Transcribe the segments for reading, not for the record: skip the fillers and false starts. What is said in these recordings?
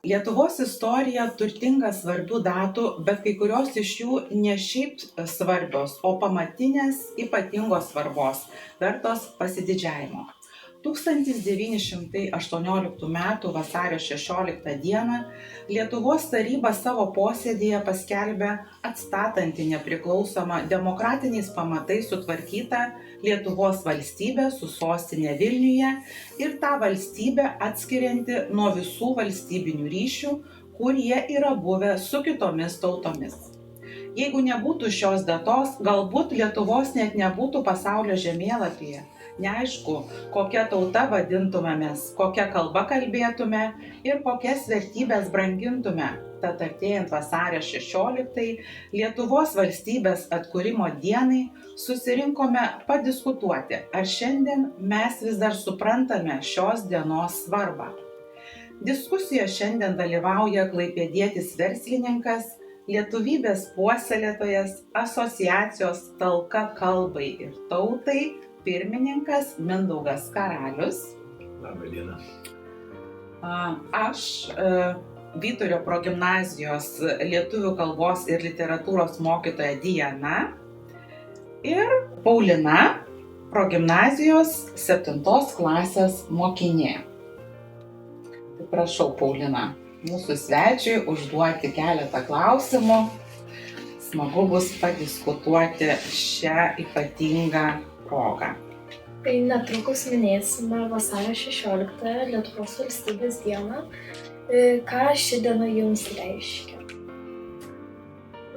Lietuvos istorija turtinga svarbių datų, bet kai kurios iš jų ne šiaip svarbios, o pamatinės ypatingos svarbos, vertos pasididžiavimo. 1918 m. vasario 16 d. Lietuvos taryba savo posėdyje paskelbė atstatanti nepriklausomą demokratiniais pamatais sutvarkytą Lietuvos valstybę su sostinė Vilniuje ir tą valstybę atskirianti nuo visų valstybinių ryšių, kurie yra buvę su kitomis tautomis. Jeigu nebūtų šios datos, galbūt Lietuvos net nebūtų pasaulio žemėlapyje. Neaišku, kokia tauta vadintumėmės, kokia kalba kalbėtume ir kokias vertybės brangintume. Tad artėjant vasario 16 Lietuvos valstybės atkūrimo dienai susirinkome padiskutuoti, ar šiandien mes vis dar suprantame šios dienos svarbą. Diskusijoje šiandien dalyvauja klaipėdietis verslininkas, lietuvybės puoselėtojas, asociacijos Talka kalbai ir tautai pirmininkas Mindaugas Karalius. Labą dieną. Aš Vyturio progimnazijos lietuvių kalbos ir literatūros mokytoja Diana ir Paulina, progimnazijos 7 klasės mokinė. Tai prašau, Paulina, mūsų svečiui užduoti keletą klausimų. Smagu bus padiskutuoti šią ypatingą progą. Tai netrukus minėsime vasario 16 Lietuvos valstybės dieną. Ką ši diena jums reiškia?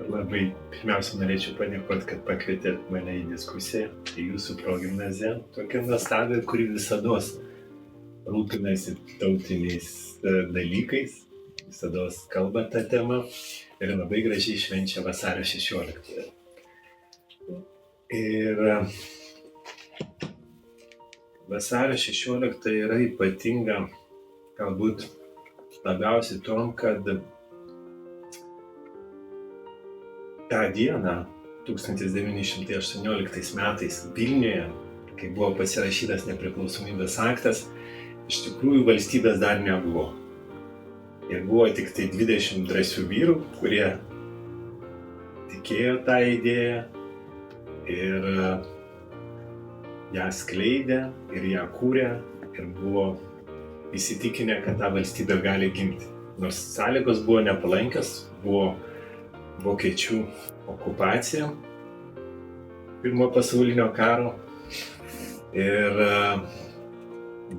Labai pirmiausia norėčiau padėkoti, kad pakvietėt mane į diskusiją. Tai jūsų progimnazija, tokia nuostabi, kuri visados rūpinasi tautiniais dalykais, visados kalba tą temą ir labai gražiai švenčia vasario 16. Ir vasario 16 yra ypatinga galbūt labiausiai tom, kad tą dieną 1918 metais Vilniuje, kai buvo pasirašytas nepriklausomybės aktas, iš tikrųjų valstybės dar nebuvo. Ir buvo tik tai 20 drąsių vyrų, kurie tikėjo tą idėją ir ją skleidė ir ją kūrė ir buvo įsitikinę, kad ta valstybė gali gimti. Nors sąlygos buvo nepalankios, buvo vokiečių okupacija Pirmojo pasaulinio karo ir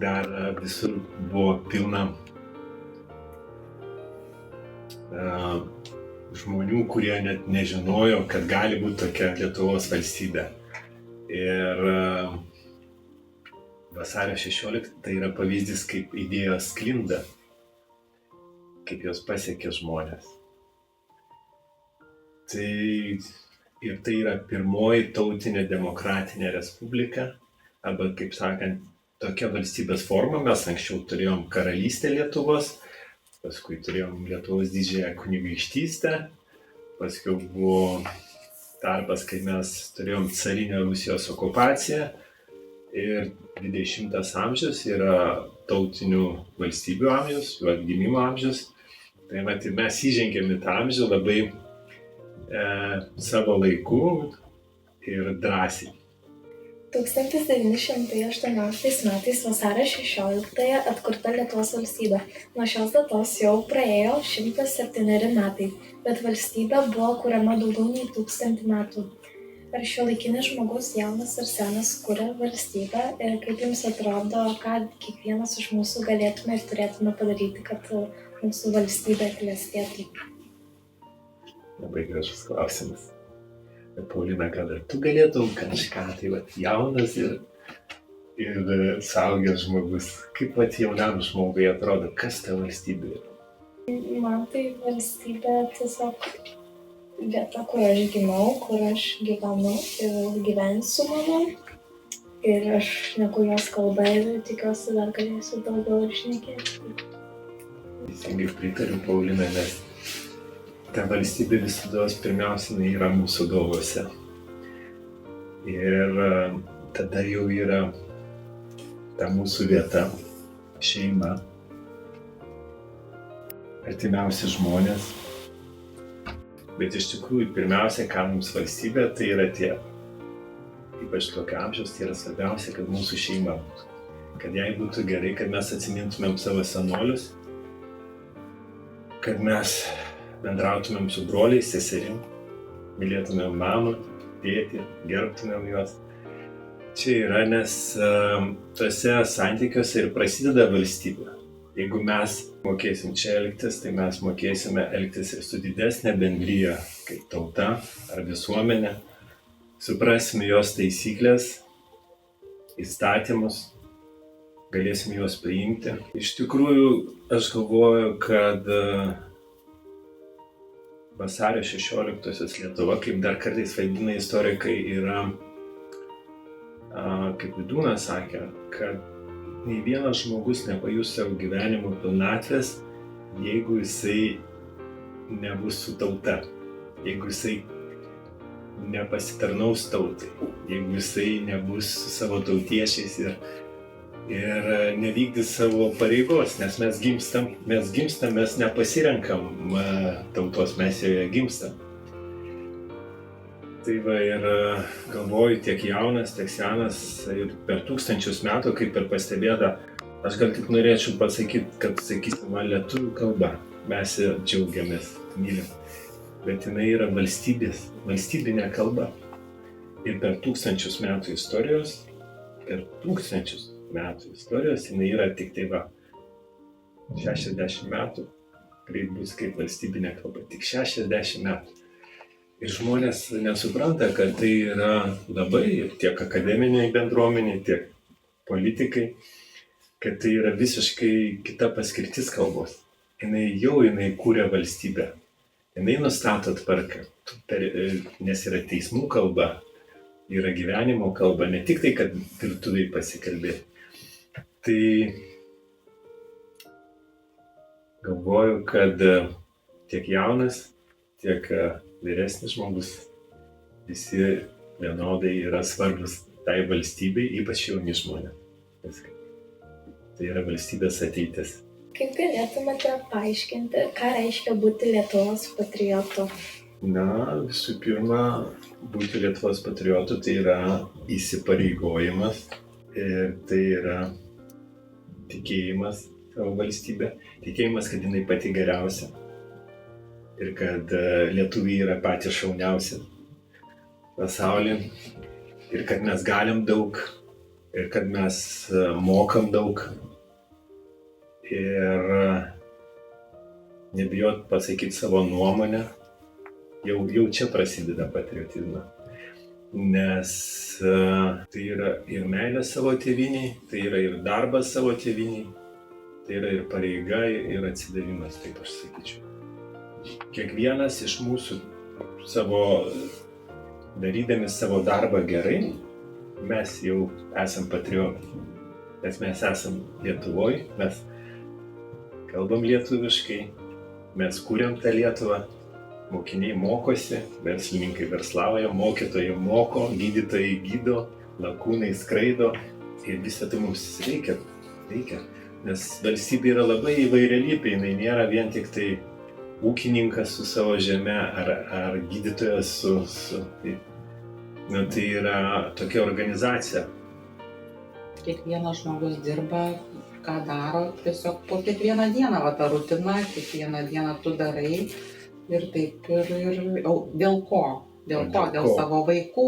dar visur buvo pilna žmonių, kurie net nežinojo, kad gali būti tokia Lietuvos valstybė. Ir vasario 16 tai yra pavyzdys, kaip idėjos sklinda, kaip jos pasiekia žmonės. Ir tai yra pirmoji tautinė demokratinė respublika, arba, kaip sakant, tokia valstybės forma. Mes anksčiau turėjom karalystę Lietuvos, paskui turėjom Lietuvos didžiąją kunigaikštystę, paskui buvo tarpas, kai mes turėjom carinę Rusijos okupaciją ir 20 amžius yra tautinių valstybių amžius, jų atgimimo amžius. Tai mes įžengėm į tą amžių labai savo laiku ir drąsiai. 1918 metais vasario 16 atkurta Lietuvos valstybė. Nuo šios datos jau praėjo 107 metai, bet valstybė buvo kuriama daugiau nei 1000 metų. Ar šiuolaikinis žmogus, jaunas ar senas, kuria valstybę ir kaip jums atrodo, ką kiekvienas iš mūsų galėtume ir turėtume padaryti, kad mūsų valstybė klestėtų? Labai gražus klausimas. Paulina, gal ir tu galėtum kažką, tai jaunas ir suaugęs žmogus. Kaip jaunam žmogui atrodo, kas ta valstybė yra? Man tai valstybė tiesiog vieta, kur aš gimiau, kur aš gyvenu ir gyvensiu manau. Ir aš šneku jos kalbą ir tikiuosi dar galėsiu daugiau ir šnekėti. Teisingai pritariu, Paulina, nes ta valstybė visados pirmiausia yra mūsų galvose. Ir tada jau yra ta mūsų vieta, šeima. artimiausi žmonės. Bet iš tikrųjų, pirmiausia, ką mums valstybė, tai yra tėvai. Ypač tokio amžiaus, tai yra svarbiausia, kad mūsų šeima būtų. Kad jai būtų gerai, kad mes atsimintumėm savo senolius, kad mes bendrautumėm su broliais, seserim, mylėtumėm mamą, tėtį, gerbtumėm juos. Čia yra, nes tuose santykiuose ir prasideda valstybė. Jeigu mes mokėsim čia elgtis, tai mes mokėsime elgtis ir su didesnė bendryja, kaip tauta ar visuomenė. Suprasime jos taisyklės, įstatymus, galėsim juos priimti. Iš tikrųjų, aš galvoju, kad vasario 16-osios Lietuva, kaip dar kartais vaidina istorikai, yra, kaip Vydūnas sakė, kad nei vienas žmogus nepajus savo gyvenimo pilnatvės, jeigu jisai nebus su tauta, jeigu jisai nepasitarnaus tautai, jeigu jisai nebus su savo tautiečiais ir nevykdys savo pareigos, nes mes gimstam, mes nepasirenkam tautos, mes joje gimstam. Tai va ir galvoju, tiek jaunas, tiek senas, ir per tūkstančius metų, kaip ir pastebėta, aš gal tik norėčiau pasakyti, kad, sakysim, lietuvių kalba, mes džiaugiamės, mylim. Bet jinai yra valstybinė kalba. Ir per tūkstančius metų istorijos, jinai yra tik tai 60 metų, greit bus kaip valstybinė kalba, tik 60 metų. Ir žmonės nesupranta, kad tai yra labai tiek akademiniai bendruomeniai, tiek politikai, kad tai yra visiškai kita paskirtis kalbos. Jinai kūrė valstybę. Jinai nustato tvarką, nes yra teismų kalba, yra gyvenimo kalba, ne tik tai, kad virtuvėj pasikalbėti. Tai galvoju, kad tiek jaunas, tiek vyresnis žmogus visi vienodai yra svarbus tai valstybei, ypač jauni žmonės. Tai yra valstybės ateitis. Kaip galėtumėte paaiškinti, ką reiškia būti Lietuvos patriotu? Visų pirma, būti Lietuvos patriotu tai yra įsipareigojimas ir tai yra tikėjimas savo valstybė, tikėjimas, kad jinai pati geriausia ir kad lietuviai yra patys šauniausi pasaulyje ir kad mes galim daug ir kad mes mokam daug. Ir nebijot pasakyti savo nuomonę, jau čia prasideda patriotizmas. Nes tai yra ir meilė savo tėvynei, tai yra ir darbas savo tėvynei, tai yra ir pareiga, ir atsidavimas, taip aš sakyčiau. Kiekvienas iš mūsų darydami savo darbą gerai, mes jau esam patriotai. Nes mes esam Lietuvoj, mes kalbam lietuviškai, mes kūrėm tą Lietuvą, mokiniai mokosi, verslininkai verslauja, mokytojai moko, gydytojai gydo, lakūnai skraido ir visą tai mums reikia. Nes valstybė yra labai įvairialypė, jinai nėra vien tik tai ūkininkas su savo žeme ar gydytojas tai yra tokia organizacija. Kiekvienas žmogus dirba, ką daro, tiesiog po kiekvieną dieną, ta rutina, kiekvieną dieną tu darai ir taip ir dėl ko? Dėl savo vaikų,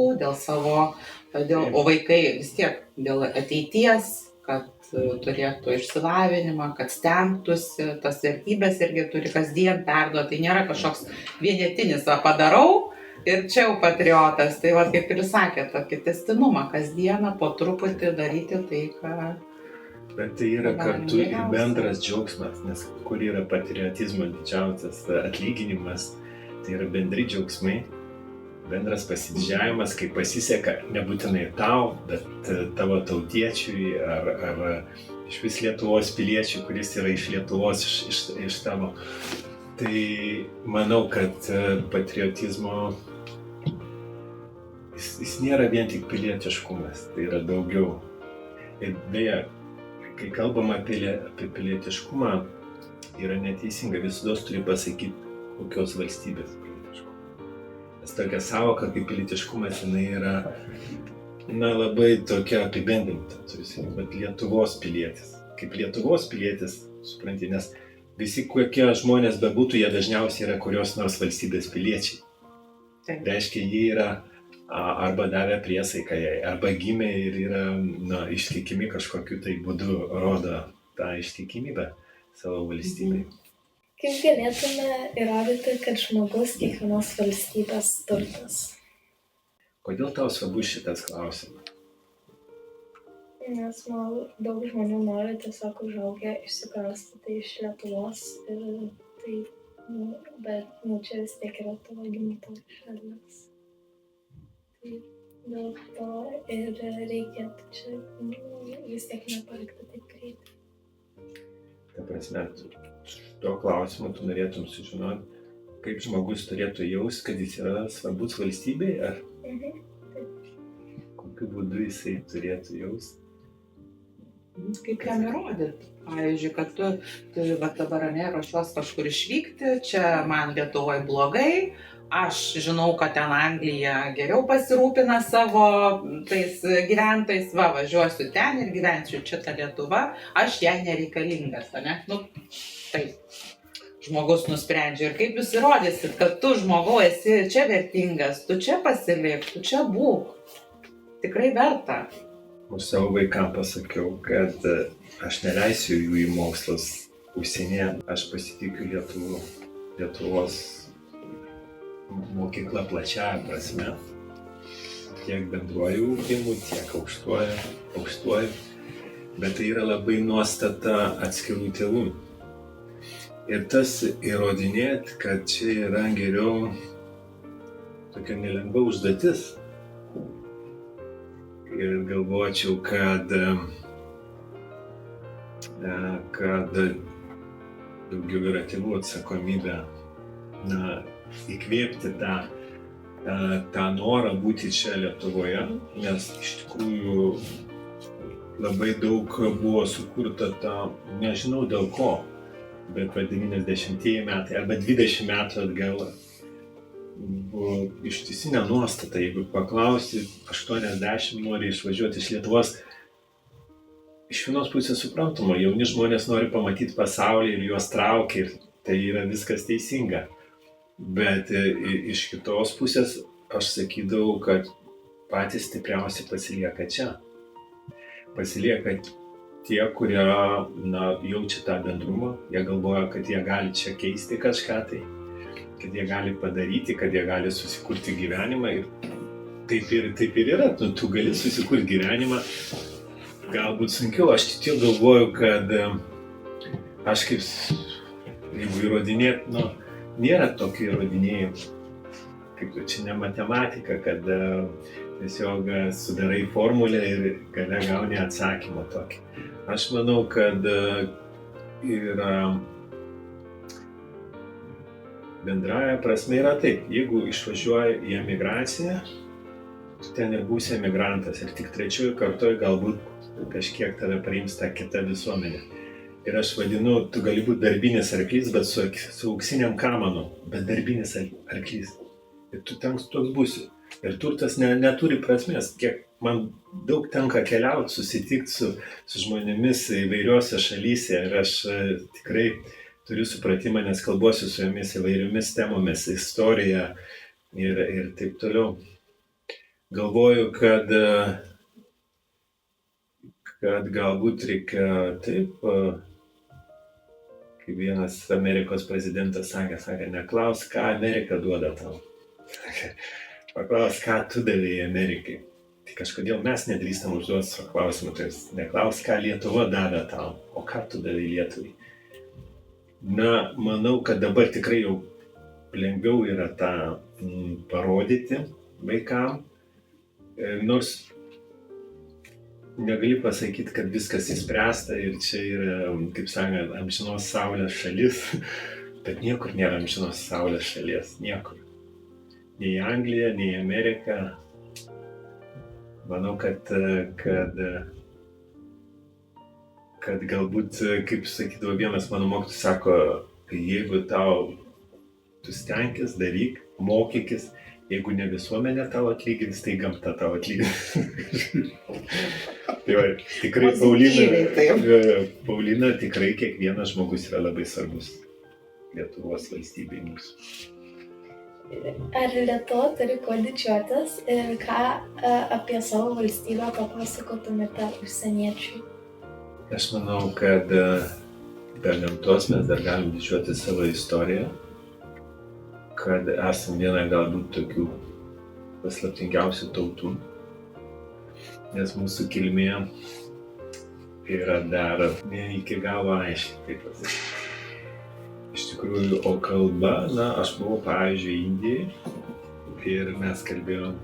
o vaikai vis tiek dėl ateities, kad turėtų išsilavinimą, kad stengtųsi, tas vertybės irgi turi kasdien perduoti, tai nėra kažkoks vienetinis, padarau ir čia jau patriotas, tai kaip ir sakė, tokį tęstinumą, kasdieną po truputį daryti tai, ką... Bet tai yra kartu ir bendras džiaugsmas, nes kur yra patriotizmo didžiausias atlyginimas, tai yra bendri džiaugsmai, bendras pasididžiavimas, kai pasiseka nebūtinai tau, bet tavo tautiečiui ar iš vis Lietuvos piliečiui, kuris yra iš Lietuvos, iš tavo. Tai manau, kad patriotizmo jis nėra vien tik pilietiškumas, tai yra daugiau. Ir beje, kai kalbam apie pilietiškumą, yra neteisinga, visada turi pasakyti, kokios valstybės pilietiškumas. Nes tokia savoka kaip pilietiškumas, jinai yra labai tokia apibendrinta, bet Lietuvos pilietis. Kaip Lietuvos pilietis, supranti, nes visi kokie žmonės bebūtų, jie dažniausiai yra kurios nors valstybės piliečiai. Taip. Reiškia, jie yra arba davę priesaiką jai, arba gimė ir yra ištikimi kažkokiu tai būdu, rodo tą ištikimybę savo valstybei. Kaip galėtume įrodyti, kad žmogus kiekvienos valstybės turtas? Kodėl tau svarbus šitas klausimas? Nes daug žmonių nori tiesiog užaugę išsikraustyti iš Lietuvos ir tai, bet čia vis tiek yra tavo gimtoji šalis. Tai dėl to ir reikėtų čia vis tiek nepalikti taip greitai. Ta prasme, tuo klausimu tu norėtum sužinoti, kaip žmogus turėtų jaust, kad jis yra svarbus valstybei, ar kokiu būdu jisai turėtų jaust? Kaip jam įrodyti? Pavyzdžiui, kad tu dabar ruošiuos kažkur išvykti, čia man Lietuvoje blogai, aš žinau, kad ten Anglija geriau pasirūpina savo tais gyventojais, važiuosiu ten ir gyvensiu čia ta Lietuva, aš jai nereikalingas, ne? Taip. Žmogus nusprendžia ir kaip jūs įrodysit, kad tu žmogau esi čia vertingas, tu čia pasilik, tu čia būk. Tikrai verta. Aš savo vaikams pasakiau, kad aš neleisiu jų į mokslus užsienyje, aš pasitikiu Lietuvos mokykla plačiąja prasme, tiek bendruoju ugdymu, tiek aukštuoju, bet tai yra labai nuostata atskirų tėvų. Ir tas įrodinėt, kad čia yra geriau tokia nelengva užduotis. Ir galvočiau, kad daugiau yra tėvų atsakomybė įkvėpti tą norą būti čia Lietuvoje, nes iš tikrųjų labai daug buvo sukurta nežinau dėl ko, bet 90-ieji metai arba 20 metų atgal buvo ištisinė nuostata, jeigu paklausi, 80 nori išvažiuoti iš Lietuvos. Iš vienos pusės suprantama, jauni žmonės nori pamatyti pasaulį ir juos traukia ir tai yra viskas teisinga. Bet iš kitos pusės aš sakydavau, kad patys stipriausi pasilieka čia. Pasilieka tie, kurie jaučia tą bendrumą, jie galvoja, kad jie gali čia keisti kažką tai, kad jie gali padaryti, kad jie gali susikurti gyvenimą ir taip ir yra, tu gali susikurti gyvenimą, galbūt sunkiau, aš tik galvoju, kad aš kaip, jeigu įrodinėt, nėra tokio įrodinėjimo, kaip čia ne matematika, kad tiesiog sudarai formulę ir gale gauni atsakymą tokį. Aš manau, kad yra bendraja prasme yra taip, jeigu išvažiuoji į emigraciją, tu ten ir būsi emigrantas ir tik trečiųjų kartoj galbūt kažkiek tave priims ta kita visuomenė. Ir aš vadinu, tu gali būti darbinis arklys, bet su auksiniam kamanu, bet darbinis arklys. Ir tu ten toks būsi. Ir turtas neturi prasmės. Kiek man daug tenka keliauti, susitikti su žmonėmis įvairiose šalyse ir aš tikrai turiu supratimą, nes kalbuosiu su jomis įvairiomis temomis, istorija ir taip toliau. Galvoju, kad galbūt reikia taip, kaip vienas Amerikos prezidentas sakė, neklaus, ką Amerika duoda tau. Paklaus, ką tu davėjai Amerikai. Tai kažkodėl mes nedrįstam užduoti klausimą, tai neklaus, ką Lietuva davė tau, o ką tu davėjai Lietuvai. Manau, kad dabar tikrai jau lengviau yra tą parodyti vaikam, nors negali pasakyti, kad viskas įspręsta ir čia yra, kaip sakant, amžinos saulės šalis, bet niekur nėra amžinos saulės šalies, niekur. Nei Anglija, nei Amerika. Manau, kad kad galbūt, kaip sakydavo vienas mano mokytojas, sako, jeigu tu stenkis, daryk, mokykis, jeigu ne visuomenė tau atlygins, tai gamta tau atlygins. Tai va, tikrai Paulina, tikrai kiekvienas žmogus yra labai svarbus Lietuvos valstybei mūsų. Ar Lietuva turi kuo didžiuotis ir ką apie savo valstybę papasakotumėte užsieniečiui? Aš manau, kad be gamtos mes dar galim didžiuoti savo istoriją, kad esam viena galbūt tokių paslaptingiausių tautų, nes mūsų kilmė yra dar ne iki galo aiški, kaip pasakyti. Iš tikrųjų, o kalba, aš buvau, pavyzdžiui, Indijai ir mes kalbėjom,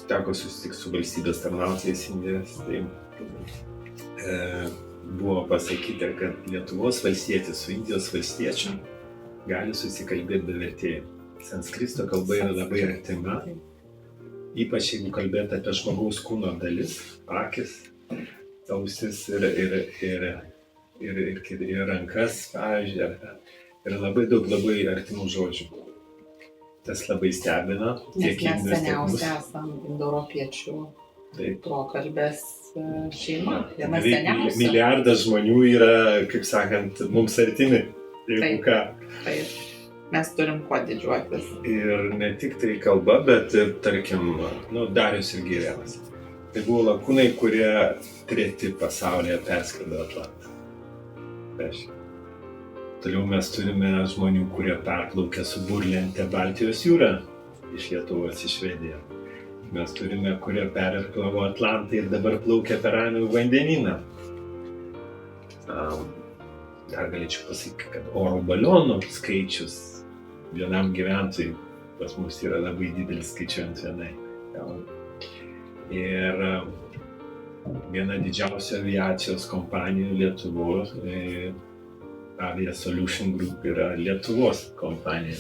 teko susitikti su valstybės tarnautojais Indijos, tai buvo pasakyta, kad Lietuvos valstietis su Indijos valstiečiu gali susikalbėti be vertėjų. Sanskristo kalba yra labai artima, ypač jeigu kalbėti apie žmogaus kūno dalis, akis, ausis ir rankas, pavyzdžiui, ir labai daug labai artimų žodžių. Tas labai stebina. Nes mes seniausiai esam indoeuropiečių prokalbės šeima. Milijardas žmonių yra, kaip sakant, mums artimi. Taip. Mes turim kuo didžiuotis. Ir ne tik tai kalba, bet ir, tarkim, Darius ir Girėnas. Tai buvo lakūnai, kurie treti pasaulyje perskrido Atlantą. Toliau mes turime žmonių, kurie perplaukė su burlente Baltijos jūrą iš Lietuvos į Švediją. Mes turime, kurie perplavo Atlantą ir dabar plaukia per Ramųjį vandenyną. Dar galėčiau pasakyti, kad oro balionų skaičius vienam gyventojui pas mus yra labai didelis, skaičiuojant vienai. Ir viena didžiausia aviacijos kompanijų Lietuvos, Avia Solution Group, yra Lietuvos kompanija.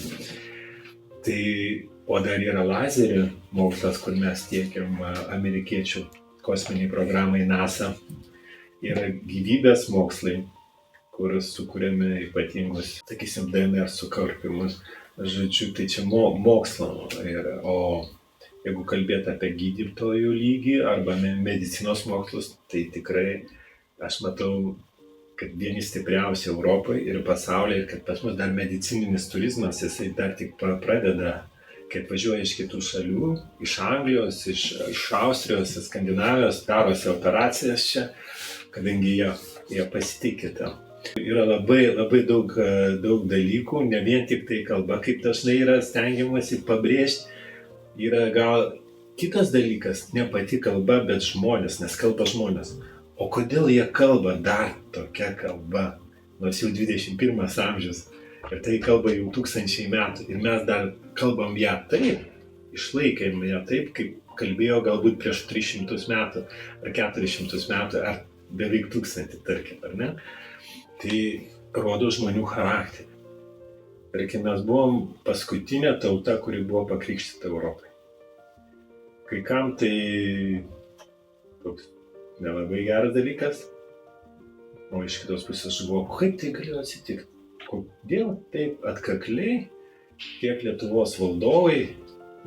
O dar yra lazerių mokslas, kur mes tiekiam amerikiečių kosminiai programai NASA. Yra gyvybės mokslai, kur sukūrėme ypatingus, sakysim, DNR sukarpimus. Žodžiu, tai čia mokslo. O jeigu kalbėti apie gydytojų lygį arba medicinos mokslus, tai tikrai aš matau, kad vieni stipriausi Europoje ir pasaulyje, ir kad pas mus dar medicininis turizmas, jisai dar tik pradeda, kai atvažiuoja iš kitų šalių, iš Anglijos, iš Austrijos, iš Skandinavijos, darosi operacijas čia, kadangi jie pasitikė tam. Yra labai daug dalykų, ne vien tik tai kalba, kaip dažnai yra stengiamasi pabrėžti. Yra gal kitas dalykas, ne pati kalba, bet žmonės, nes kalba žmonės. O kodėl jie kalba dar tokia kalba, nors jau 21 amžius, ir tai kalba jau 1000 metų, ir mes dar kalbam ją taip, išlaikėm ją taip, kaip kalbėjo galbūt prieš 300 metų, ar 400 metų, ar beveik 1000, tarkim, ar ne? Tai rodo žmonių charakterį. Tarkim, mes buvom paskutinė tauta, kuri buvo pakrikštyta Europai. Kai kam tai toks nelabai geras dalykas, o iš kitos pusės buvo, kaip tai galėjo atsitikti? Kodėl taip atkakliai tiek Lietuvos valdovai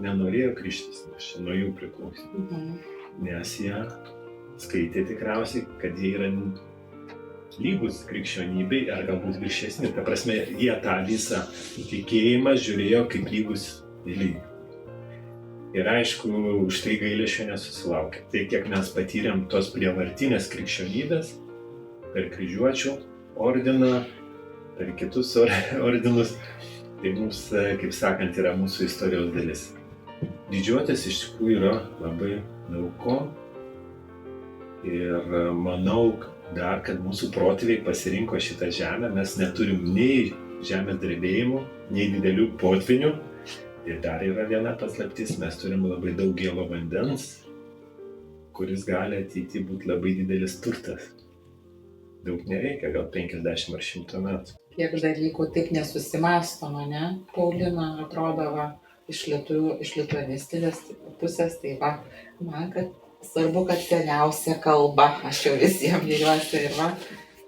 nenorėjo krikštytis, nes čia nuo jų priklausė. Nes jie skaitė tikriausiai, kad jie yra lygus krikščionybei ar galbūt viršesni. Ta prasme, jie tą visą tikėjimą žiūrėjo kaip lygus į lygį. Ir aišku, už tai gailesčio nesusilaukė. Tai kiek mes patyrėm tos prievartinės krikščionybės per kryžiuočių ordiną, per kitus ordinus, tai mums, kaip sakant, yra mūsų istorijos dalis. Didžiuotis iš tikrųjų yra labai daug ko. Ir manau, dar, kad mūsų protėviai pasirinko šitą žemę, mes neturim nei žemės drebėjimų, nei didelių potvynių. Ir dar yra viena paslaptis, mes turim labai daug gėlo vandens, kuris gali ateityje būti labai didelis turtas. Daug nereikia, gal 50 ar 100 metų. Kiek dalykų taip nesusimąstoma, ne? Paulina atrodo iš lituanistinės pusės, tai va, man, kad Svarbu, kad seniausia kalba, aš jau visiems giriuosi ir va,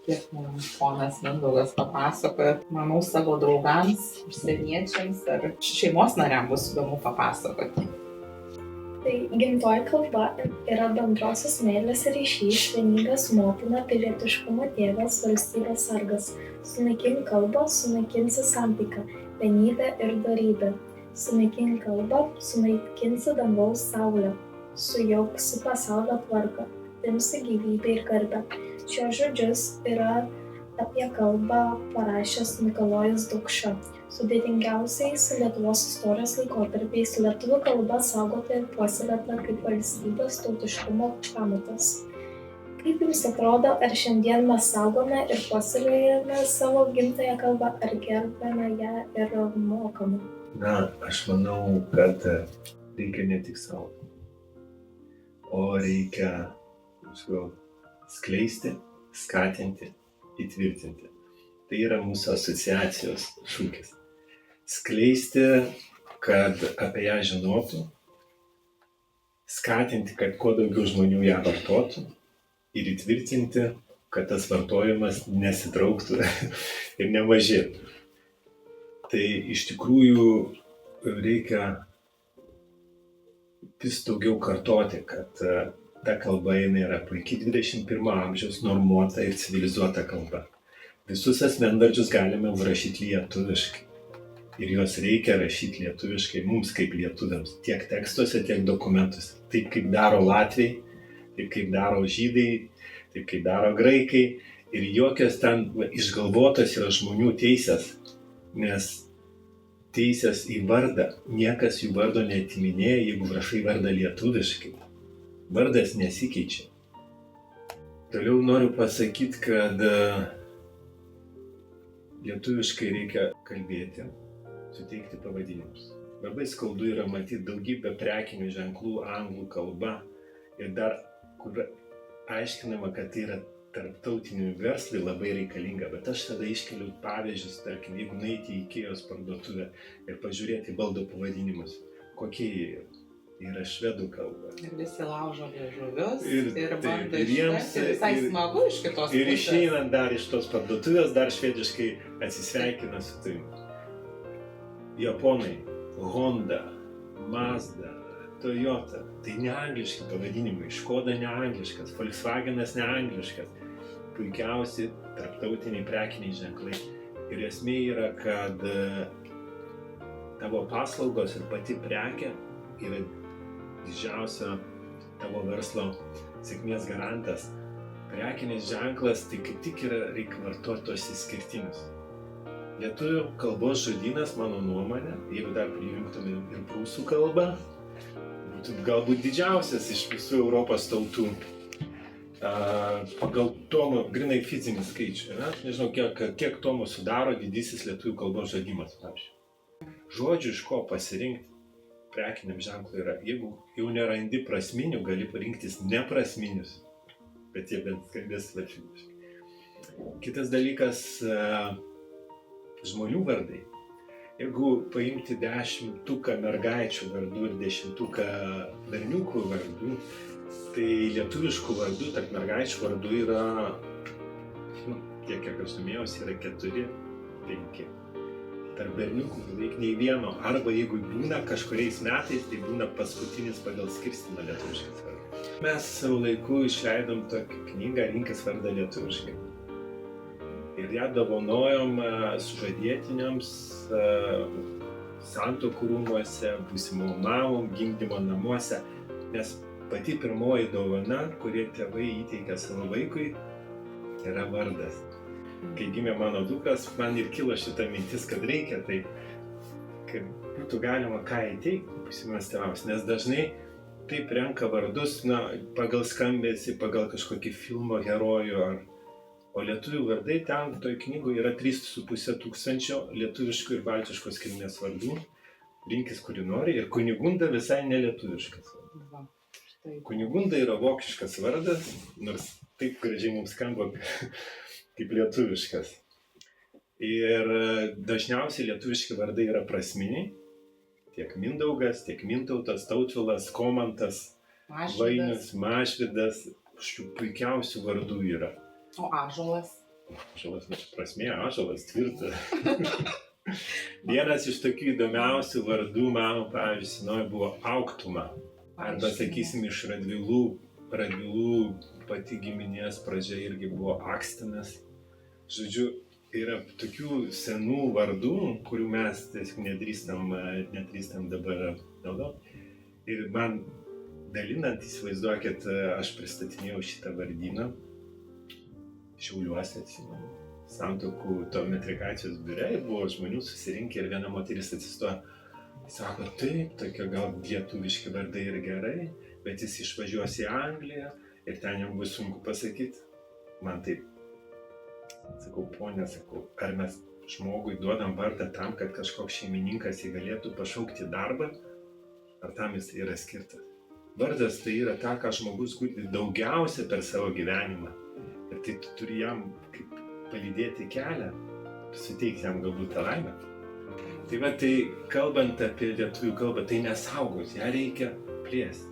kiek mums ponas Mindaugas papasakojo, manau, savo draugams, užsieniečiams ar šeimos nariams bus įdomu papasakoti. Tai gimtoji kalba yra bendrosios meilės ryšys, vienybės motina, pilietiškumo tėvas, valstybės sargas. Sunaikink kalbą, sunaikinsi santyką, vienybę ir dorybę. Sunaikink kalbą, sunaikinsi dangaus saulę. Sujauksi pasaulio tvarką, atimsi gyvybę ir garbę. Šios žodžius yra apie kalbą parašęs Mikalojus Daukša. Sudėtingiausiais Lietuvos istorijos laikotarpiais lietuvių kalba saugota ir puoselėta kaip valstybės tautiškumo pamatas. Kaip jums atrodo, ar šiandien mes saugome ir puoselėjame savo gimtąją kalbą, ar gerbėme ją ir mokame? Na, aš manau, kad reikia ne tik saugoti, o reikia skleisti, skatinti, įtvirtinti. Tai yra mūsų asociacijos šūkis. Skleisti, kad apie ją žinotų, skatinti, kad kuo daugiau žmonių ją vartotų ir įtvirtinti, kad tas vartojimas nesitrauktų ir nemažėtų. Tai iš tikrųjų reikia vis daugiau kartoti, kad ta kalba yra puikiai 21 amžiaus normuota ir civilizuota kalba. Visus asmenvardžius galime rašyti lietuviškai. Ir juos reikia rašyti lietuviškai mums kaip lietuviams, tiek tekstuose, tiek dokumentuose. Taip kaip daro latviai, taip kaip daro žydai, taip kaip daro graikai. Ir jokios ten išgalvotos yra žmonių teisės, nes teisės į vardą, niekas jų vardo neatiminėja, jeigu rašai vardą lietuviškai. Vardas nesikeičia. Toliau noriu pasakyti, kad lietuviškai reikia kalbėti, suteikti pavadinimus. Labai skaudu yra matyti daugybę prekinių ženklų anglų kalba ir dar, kur aiškinama, kad tai yra tarptautinių verslai labai reikalinga, bet aš tada iškeliu pavyzdžius, tarkim, jeigu nueiti į Ikėjos parduotuvę ir pažiūrėti baldo pavadinimus, kokie jie yra švedų kalba. Ir visi laužo liežuvius ir bando ir išversti, visai smagu iš kitos pusės. Ir išeinant dar iš tos parduotuvės, dar švediškai atsisveikina su tai. Japonai, Honda, Mazda, Toyota, tai ne angliški pavadinimai, Škoda ne angliškas, Volkswagenas ne angliškas, puikiausi tarptautiniai prekiniai ženklai. Ir esmė yra, kad tavo paslaugos ir pati prekė yra didžiausia tavo verslo sėkmės garantas. Prekinis ženklas tai kaip tik yra reikia vartoti tos išskirtinius. Lietuvių kalbos žodynas, mano nuomonė, jeigu dar prijungtume ir prūsų kalbą, būtų galbūt didžiausias iš visų Europos tautų. Pagal tomų, grinai fizinį skaičių, nežinau, kiek tomų sudaro didysis lietuvių kalbos žodynas, pavyzdžiui. Žodžių iš ko pasirinkti prekiniam ženklui yra, jeigu jau nerandi prasminių, gali parinktis neprasminius, bet jie bent skambės lietuviškai. Kitas dalykas, žmonių vardai. Jeigu paimti 10 mergaičių vardų ir 10 berniukų vardų, tai lietuviškų vardų tarp mergaičių vardų yra, kiek aš domėjausi, yra 4, 5. Tarp berniukų beveik nei vieno, arba jeigu būna kažkuriais metais, tai būna paskutinis pagal skirstimą lietuviškas vardas. Mes savo laiku išleidom tokią knygą Rinkis vardą lietuviškai. Ir ją dovanojom sužadėtiniams santuokų rūmuose, būsimom mamom, gimdymo namuose, nes pati pirmoji dovana, kurie tėvai įteikia savo vaikui, yra vardas. Kai gimė mano dukras, man ir kilo šita mintis, kad reikia tai, kad būtų galima ką įteikti būsimiems tėvams, nes dažnai taip renka vardus, pagal skambesį, pagal kažkokį filmo herojų, o lietuvių vardai ten, toj knygoje yra 3,5 tūkstančio lietuviškų ir baltiškos kilmės vardų, rinkis kurį nori, ir Kunigunda visai nelietuviškas vardas. Kunigunda yra vokiškas vardas, nors taip gražiai mums skamba kaip lietuviškas. Ir dažniausiai lietuviški vardai yra prasminiai, tiek Mindaugas, tiek Mintautas, Tautvilas, Komantas, Mažvydas. Vainius, Mažvydas, šių puikiausių vardų yra. O ąžuolas. Ąžuolas, prasmė, ąžuolas tvirtas. Vienas iš tokių įdomiausių vardų mano, pavyzdžiui, senoji buvo Auktuma. Arba, sakysim, iš Radvilų pati giminės pradžia irgi buvo Akstinas. Žodžiu, yra tokių senų vardų, kurių mes tiesiog nedrįstam dabar naudoti. Ir man dalinant, įsivaizduokit, aš pristatinėjau šitą vardyną Šiauliuose, atsimenu, Santuokų to metrikacijos biure, ir buvo žmonių susirinkę ir viena moteris atsistojo. Sako, taip, tokie gal lietuviški vardai ir gerai, bet jis išvažiuos į Angliją ir ten jam bus sunku pasakyti. Man taip, sakau, ponė, ar mes žmogui duodam vardą tam, kad kažkoks šeimininkas jį galėtų pašaukti į darbą, ar tam jis yra skirtas? Vardas tai yra ta, ką žmogus guli daugiausia per savo gyvenimą. Ir tai tu turi jam kaip palydėti kelią, suteikti jam galbūt tą laimę. Tai va, tai kalbant apie lietuvių kalbą, tai nesaugot, ją reikia plėsti.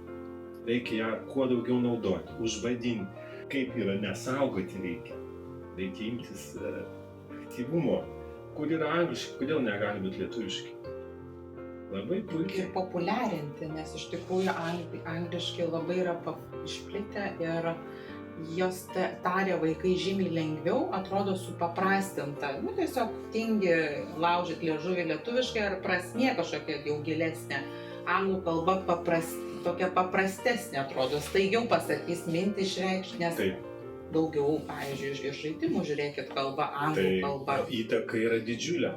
Reikia ją kuo daugiau naudoti, užvadinti. Kaip yra nesaugoti reikia. Reikia imtis aktyvumo. Kur yra angliškai, kodėl negali būti lietuviškai? Labai puikiai. Ir populiarinti, nes iš tikrųjų angliškai labai yra išplitę ir jos taria vaikai žymiai lengviau, atrodo supaprastinta. Tiesiog tingi laužyti liežuvį lietuviškai ar prasmė kažkokia jau gilesnė. Anglų kalba tokia paprastesnė atrodo, staigiau pasakys mintį išreikšti, nes daugiau, pavyzdžiui, iš žaidimų žiūrėkit kalba, anglų kalba. Tai įtaka yra didžiulė.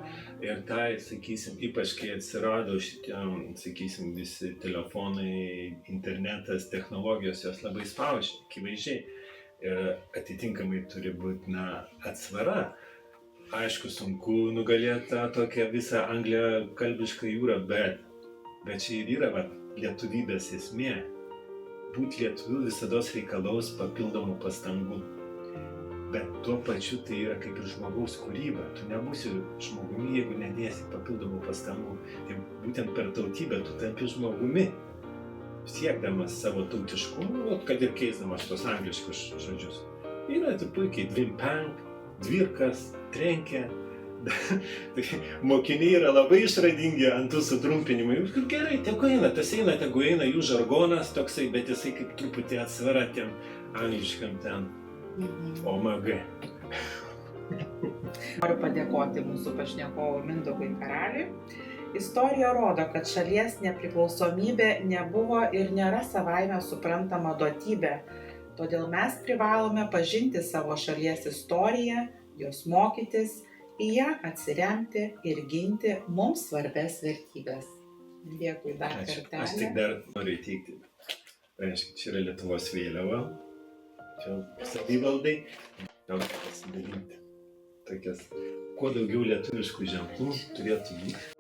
Ir tai, sakysim, ypač kai atsirado šitie, sakysim, visi telefonai, internetas, technologijos, jos labai spaudžia, akivaizdžiai. Ir atitinkamai turi būti, atsvara. Aišku, sunku nugalėti tą tokią visą angliakalbišką jūrą, bet čia ir yra lietuvybės esmė. Būti lietuviu visados reikalaus papildomų pastangų. Bet tuo pačiu tai yra kaip ir žmogaus kūryba. Tu nebūsi žmogumi, jeigu nedėsi papildomų pastangų. Tai būtent per tautybę tu tampi žmogumi, siekdamas savo tautiškumą, kad ir keisdamas tos angliškus žodžius. Yra tai puikiai dvimpenk, dvirkas, trenkė. Mokiniai yra labai išradingi ant tų sutrumpinimų. Gerai, tegu eina jų žargonas toksai, bet jisai kaip truputį atsvara tiem angliškam ten OMG. Noriu padėkoti mūsų pašnekovui Mindaugui Karaliui. Istorija rodo, kad šalies nepriklausomybė nebuvo ir nėra savaime suprantama duotybė. Todėl mes privalome pažinti savo šalies istoriją, jos mokytis, į ją atsiremti ir ginti mums svarbias vertybės. Dėkui dar kartelį. Aš tik dar noriu įteikti. Reiškia, čia yra Lietuvos vėliava. Čia savivaldai. Gal pasidalinti. Tokias, kuo daugiau lietuviškų ženklų turėtų būti.